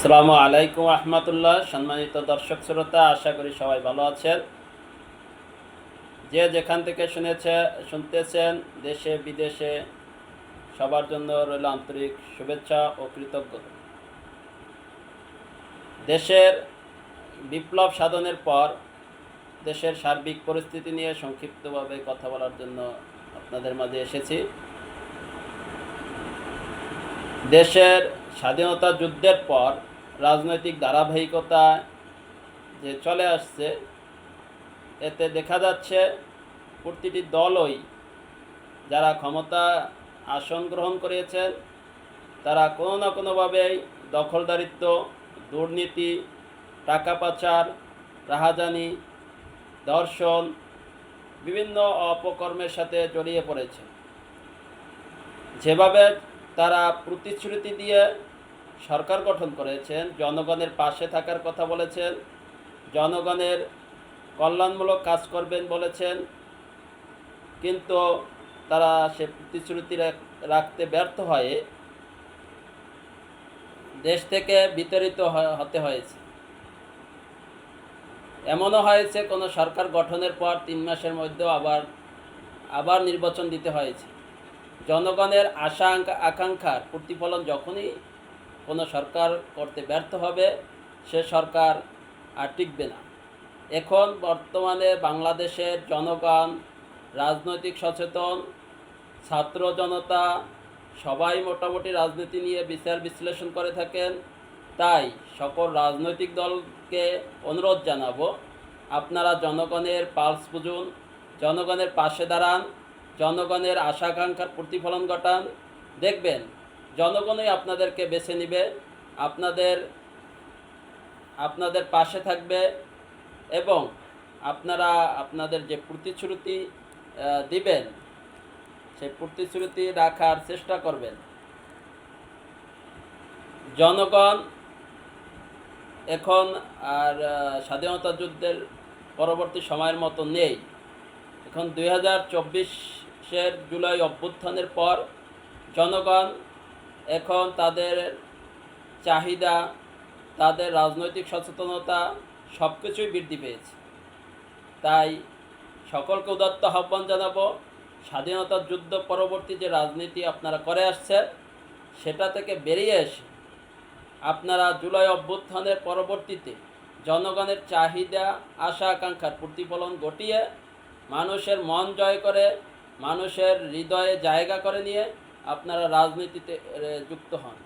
আসসালামু আলাইকুম রহমতুল্লাহ। সম্মানিত দর্শক শ্রোতা, আশা করি সবাই ভালো আছেন। যে যেখান থেকে শুনতেছেন, দেশে বিদেশে, সবার জন্য রইল আন্তরিক শুভেচ্ছা ও কৃতজ্ঞতা। দেশের বিপ্লব সাধনের পর দেশের সার্বিক পরিস্থিতি নিয়ে সংক্ষিপ্তভাবে কথা বলার জন্য আপনাদের মাঝে এসেছি। দেশের স্বাধীনতা যুদ্ধের পর রাজনৈতিক ধারাবাহিকতা যে চলে আসছে, এতে দেখা যাচ্ছে প্রতিটি দলই যারা ক্ষমতা আসন গ্রহণ করেছেন তারা কোনো না কোনোভাবেই দখলদারিত্ব, দুর্নীতি, টাকা পাচার, রাহাজানি, ধর্ষণ, বিভিন্ন অপকর্মের সাথে জড়িয়ে পড়েছে। যেভাবে তারা প্রতিশ্রুতি দিয়ে সরকার গঠন করেছেন, জনগণের পাশে থাকার কথা বলেছেন, জনগণের কল্যাণমূলক কাজ করবেন বলেছেন, কিন্তু তারা সে প্রতিশ্রুতি রাখতে ব্যর্থ হয়ে দেশ থেকে বিতাড়িত হতে হয়েছে। এমনও হয়েছে কোনো সরকার গঠনের পর 3 মাসের মধ্যেও আবার নির্বাচন দিতে হয়েছে। জনগণের আশা আকাঙ্ক্ষার প্রতিফলন যখনই কোনো সরকার করতে ব্যর্থ হবে, সে সরকার আর টিকবে না। এখন বর্তমানে বাংলাদেশের জনগণ, রাজনৈতিক সচেতন, ছাত্র জনতা সবাই মোটামুটি রাজনীতি নিয়ে বিচার বিশ্লেষণ করে থাকেন। তাই সকল রাজনৈতিক দলকে অনুরোধ জানাবো, আপনারা জনগণের পালস বুঝুন, জনগণের পাশে দাঁড়ান, জনগণের আশা আকাঙ্ক্ষার প্রতিফলন ঘটান। দেখবেন জনগণই আপনাদেরকে বেছে নেবে, আপনাদের পাশে থাকবে এবং আপনারা আপনাদের যে প্রতিশ্রুতি দিবেন সেই প্রতিশ্রুতি রাখার চেষ্টা করবেন। জনগণ এখন আর স্বাধীনতা যুদ্ধের পরবর্তী সময়ের মতো নেই। এখন 2024-এর জুলাই অভ্যুত্থানের পর জনগণ এখন তাদের চাহিদা, তাদের রাজনৈতিক সচেতনতা সব কিছুই বৃদ্ধি পেয়েছে। তাই সকলকে উদাত্ত আহ্বান জানাবো, স্বাধীনতা যুদ্ধ পরবর্তী যে রাজনীতি আপনারা করে আসছেন সেটা থেকে বেরিয়ে এসে আপনারা জুলাই অভ্যুত্থানের পরবর্তীতে জনগণের চাহিদা, আশা আকাঙ্ক্ষার প্রতিফলন ঘটিয়ে মানুষের মন জয় করে, মানুষের হৃদয়ে জায়গা করে নিয়ে আপনারা রাজনীতিতে যুক্ত হন।